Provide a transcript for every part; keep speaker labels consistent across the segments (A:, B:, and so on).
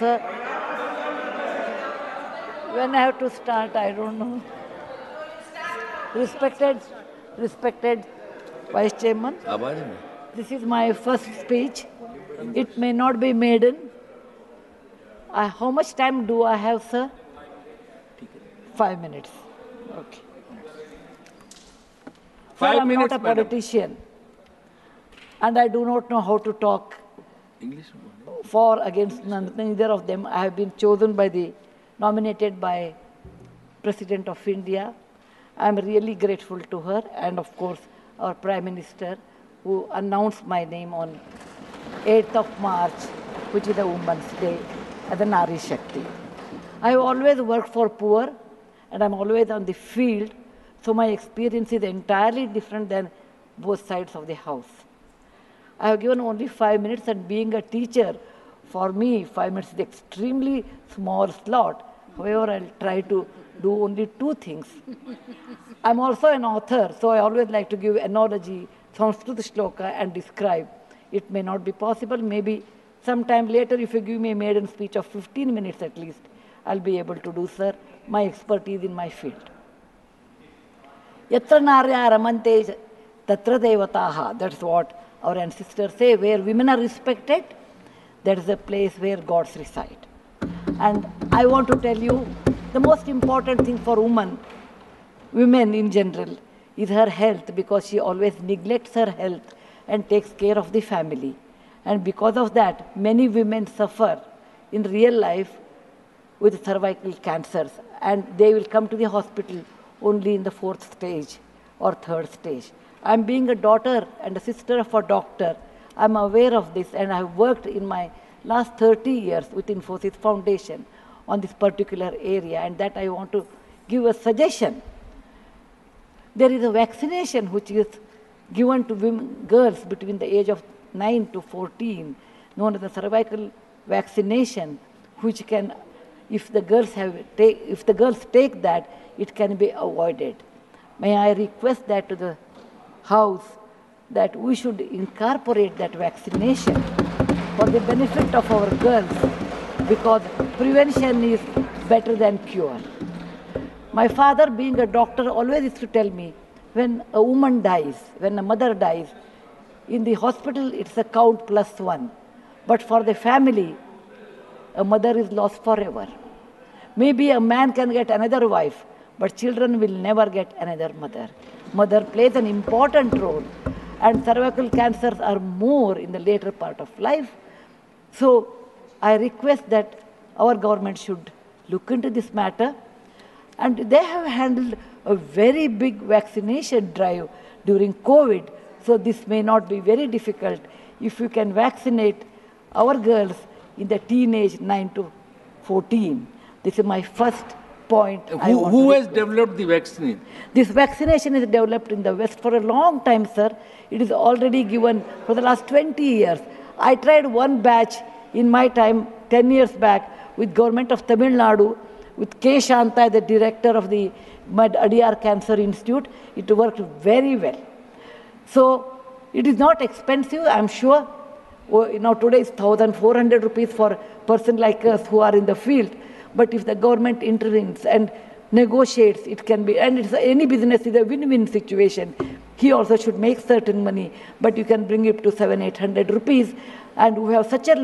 A: sir. When I have to start, I don't know. Respected Vice Chairman, this is my first speech. It may not be maiden. How much time do I have, sir? 5 minutes. Okay. Sir, I'm not a politician, and I do not know how to talk for against neither of them. I have been chosen nominated by President of India. I am really grateful to her, and of course our Prime Minister, who announced my name on 8th of March, which is the Women's Day, as a Nari Shakti. I have always worked for poor, and I'm always on the field, so my experience is entirely different than both sides of the house. I have given only 5 minutes, and being a teacher, for me, 5 minutes is extremely small slot. However, I'll try to do only 2 things. I'm also an author, so I always like to give analogy, Sanskrit shloka, and describe. It may not be possible. Maybe sometime later, if you give me a maiden speech of 15 minutes at least, I'll be able to do, sir, my expertise in my field. Yatra narya ramante tatra devataha. That's what our ancestors say. Where women are respected, that is the place where gods reside. And I want to tell you, the most important thing for women in general, is her health, because she always neglects her health and takes care of the family. And because of that, many women suffer in real life with cervical cancers, and they will come to the hospital only in the 4th stage or 3rd stage. I'm being a daughter and a sister of a doctor. I'm aware of this, and I've worked in my last 30 years with Infosys Foundation on this particular area, and that I want to give a suggestion. There is a vaccination which is given to girls between the age of 9 to 14, known as the cervical vaccination, which can, if the girls take that, it can be avoided. May I request that to the House, that we should incorporate that vaccination for the benefit of our girls, because prevention is better than cure. My father, being a doctor, always used to tell me, when a woman dies, when a mother dies, in the hospital it's a count +1. But for the family, a mother is lost forever. Maybe a man can get another wife, but children will never get another mother. Mother plays an important role, and cervical cancers are more in the later part of life. So I request that our government should look into this matter. And they have handled a very big vaccination drive during COVID, so this may not be very difficult if we can vaccinate our girls in the teenage 9 to 14. This is my first point.
B: Who has developed the vaccine?
A: This vaccination is developed in the West for a long time, sir. It is already given for the last 20 years. I tried one batch in my time, 10 years back, with government of Tamil Nadu, with K. Shanta, the director of the Adyar Cancer Institute. It worked very well. So it is not expensive, I'm sure. Today it's 1,400 rupees for a person like us who are in the field. But if the government intervenes and negotiates, it can be, and any business is a win-win situation. He also should make certain money, but you can bring it to 700-800 rupees. And we have such a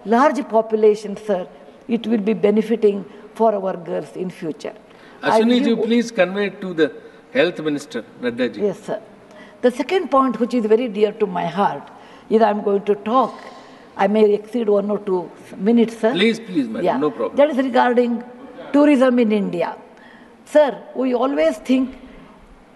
A: large population, sir, it will be benefiting for our girls in future.
B: Ashwini ji, please convey it to the Health Minister, Nadda ji.
A: Yes, sir. The second point, which is very dear to my heart, is I'm going to talk. I may exceed 1 or 2 minutes, sir.
B: Please, madam, yeah. No problem.
A: That is regarding tourism in India. Sir, we always think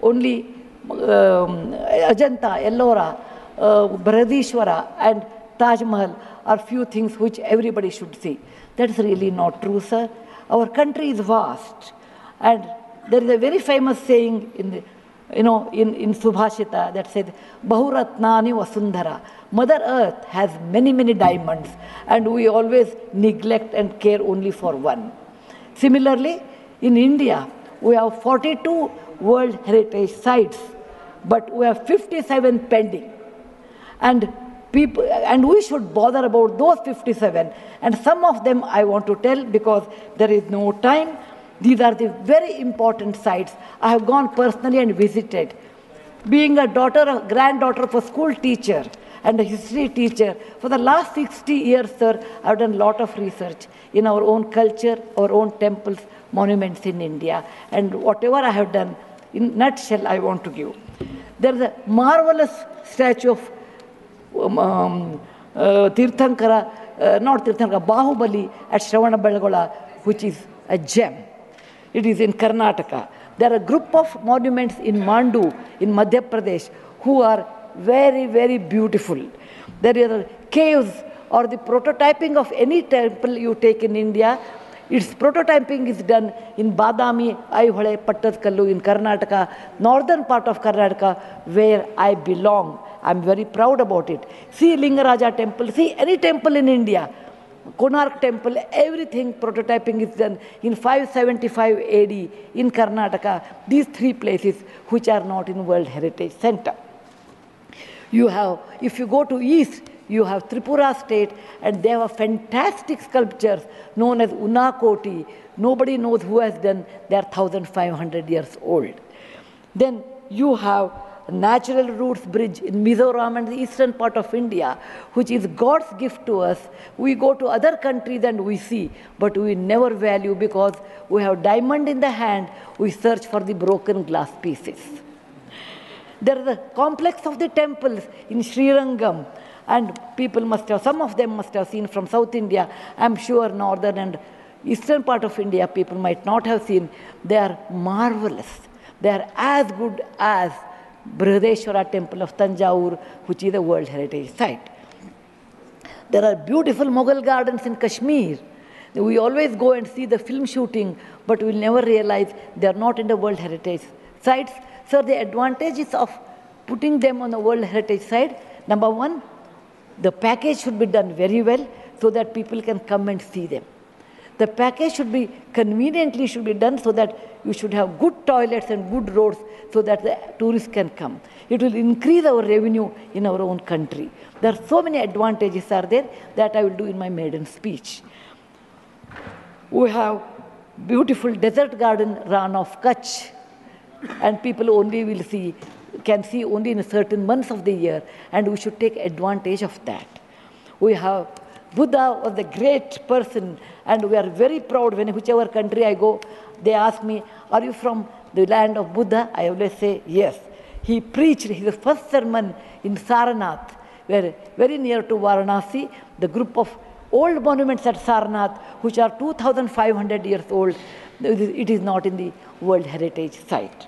A: only Ajanta, Ellora, Brihadishwara and Taj Mahal are few things which everybody should see. That's really not true, sir. Our country is vast, and there is a very famous saying in Subhashita that said, Bahuratnani Vasundhara. Mother Earth has many, many diamonds, and we always neglect and care only for one. Similarly, in India, we have 42 World Heritage Sites, but we have 57 pending. And people, and we should bother about those 57. And some of them I want to tell because there is no time. These are the very important sites I have gone personally and visited. Being a granddaughter of a school teacher and a history teacher, for the last 60 years, sir, I have done a lot of research in our own culture, our own temples, monuments in India. And whatever I have done, in nutshell, I want to give. There is a marvelous statue of Bahubali at Shravanabelagola, which is a gem. It is in Karnataka. There are a group of monuments in Mandu, in Madhya Pradesh, who are very, very beautiful. There are caves or the prototyping of any temple you take in India. Its prototyping is done in Badami, Aihole, Pattadkallu in Karnataka, northern part of Karnataka, where I belong. I'm very proud about it. See Lingaraja temple, see any temple in India, Konark temple, everything prototyping is done in 575 AD in Karnataka. These three places which are not in World Heritage Center. You have, if you go to east, you have Tripura state, and they have fantastic sculptures known as Unakoti. Nobody knows who has done. They are 1,500 years old. Then you have Natural Roots Bridge in Mizoram and the eastern part of India, which is God's gift to us. We go to other countries and we see, but we never value because we have diamond in the hand, we search for the broken glass pieces. There is a complex of the temples in Srirangam, and people must have, some of them must have seen from South India. I'm sure northern and eastern part of India people might not have seen. They are marvelous. They are as good as Brihadeshwara temple of Tanjore, which is a World Heritage Site. There are beautiful Mughal gardens in Kashmir. We always go and see the film shooting, but we will never realize they are not in the World Heritage Sites. So the advantages of putting them on the World Heritage Site, number one, the package should be done very well so that people can come and see them. The package should be conveniently should be done so that you should have good toilets and good roads so that the tourists can come. It will increase our revenue in our own country. There are so many advantages are there that I will do in my maiden speech. We have beautiful desert garden Ran of Kutch, and people only will see, can see only in certain months of the year, and we should take advantage of that. We have Buddha was a great person, and we are very proud when whichever country I go, they ask me, are you from the land of Buddha? I always say, yes. He preached his first sermon in Sarnath, where very near to Varanasi, the group of old monuments at Sarnath, which are 2,500 years old, it is not in the World Heritage Site.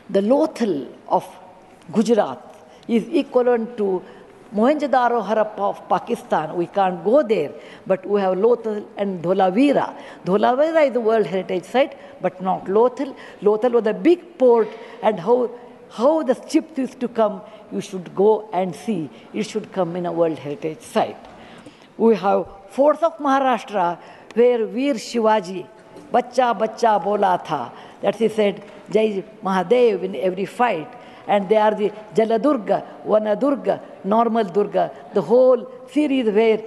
A: The Lothal of Gujarat is equivalent to Mohenjo-daro Harappa of Pakistan. We can't go there, but we have Lothal and Dholavira. Dholavira is a World Heritage Site, but not Lothal. Lothal was a big port, and how the ships used to come, you should go and see. It should come in a World Heritage Site. We have forts of Maharashtra, where Veer Shivaji, Bachcha Bachcha Bola Tha, that he said, Jai Mahadev in every fight. And they are the Jaladurga, Vanadurga, Normal Durga, the whole series where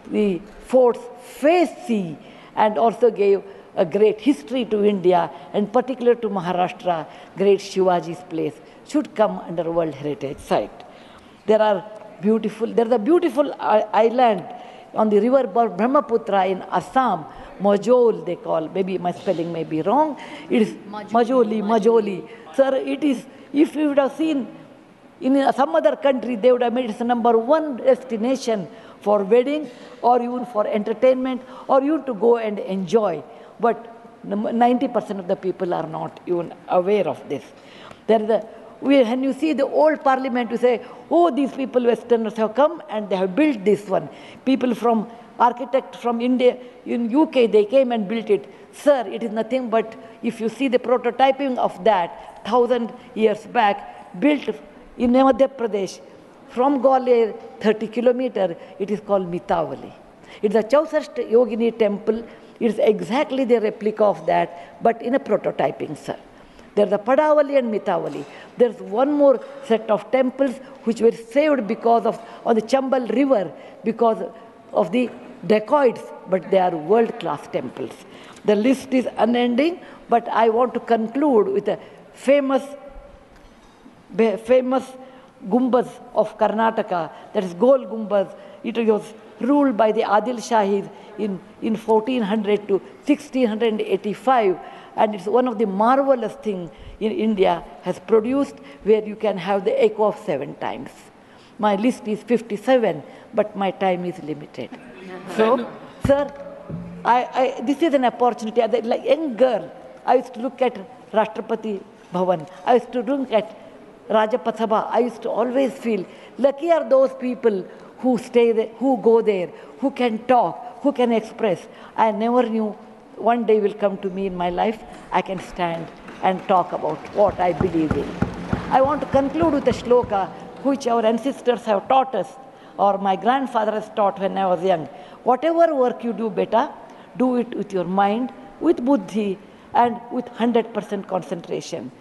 A: the forts face sea, and also gave a great history to India, and particular to Maharashtra, great Shivaji's place should come under World Heritage Site. There is a beautiful island on the river Brahmaputra in Assam, Majol they call, maybe my spelling may be wrong. It is Majoli. Sir, it is, if you would have seen in some other country, they would have made it the #1 destination for wedding or even for entertainment or even to go and enjoy. But 90% of the people are not even aware of this. When you see the old parliament, you say, oh, these people, Westerners have come and they have built this one. People from, architects from India, in UK, they came and built it. Sir, it is nothing but, if you see the prototyping of that 1,000 years back, built in Madhya Pradesh, from Gwalior, 30 kilometers, it is called Mitavali. It's a Chausashta Yogini temple. It is exactly the replica of that, but in a prototyping, sir. There's the Padavali and Mitavali. There's one more set of temples which were saved because of on the Chambal river because of the dacoits, but they are world-class temples. The list is unending, but I want to conclude with a famous Gumbaz of Karnataka, that is Gol Gumbaz. It was ruled by the Adil Shahis in 1400 to 1685, and it's one of the marvelous things in India has produced, where you can have the echo of 7 times. My list is 57, but my time is limited. So, sir, this is an opportunity. As a young girl, I used to look at Rashtrapati Bhavan. I used to look at Rajpath Sabha. I used to always feel lucky are those people who stay there, who go there, who can talk, who can express. I never knew one day will come to me in my life, I can stand and talk about what I believe in. I want to conclude with a shloka which our ancestors have taught us, or my grandfather has taught when I was young. Whatever work you do, beta, do it with your mind, with buddhi, and with 100% concentration.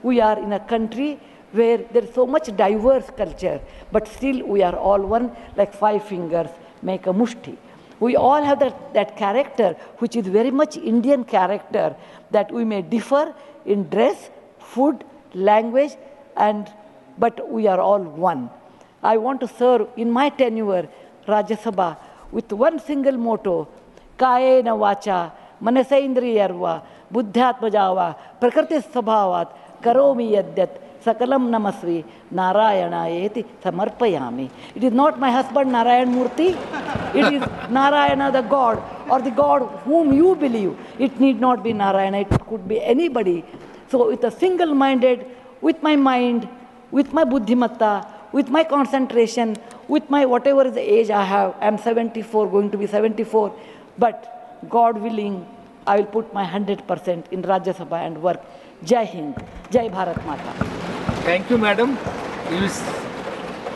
A: We are in a country where there is so much diverse culture, but still we are all one, like 5 fingers make a mushti. We all have that character, which is very much Indian character, that we may differ in dress, food, language, but we are all one. I want to serve in my tenure Rajya Sabha with one single motto: Kayena vacha, manasaindriyarva, buddhyatmajava, prakriti sabhavat, karomi yadyat, sakalam namasvi, Narayanayeti samarpayami. It is not my husband Narayan Murthy, it is Narayana the God, or the God whom you believe. It need not be Narayana, it could be anybody. So with a single-minded, with my mind, with my buddhimatta, with my concentration, with my whatever is the age I have, I am 74, going to be 74, but God willing, I will put my 100% in Rajya Sabha and work. Jai Hind, Jai Bharat Mata.
B: Thank you, madam.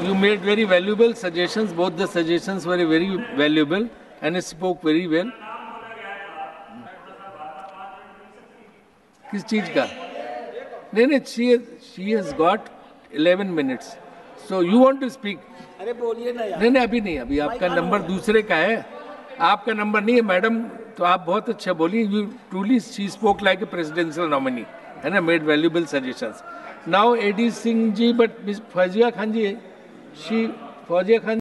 B: You made very valuable suggestions. Both the suggestions were very valuable and it spoke very well. किस चीज का? नहीं, she has got 11 minutes. So you want to speak?
C: अरे बोलिए ना यार.
B: नहीं, अभी आपका नंबर दूसरे का है. आपका नंबर नहीं है मैडम, तो आप बहुत अच्छा बोली. You truly she spoke like a presidential nominee and made valuable suggestions. Now AD Singh ji, but Miss Fazia Khan ji, Fazia Khan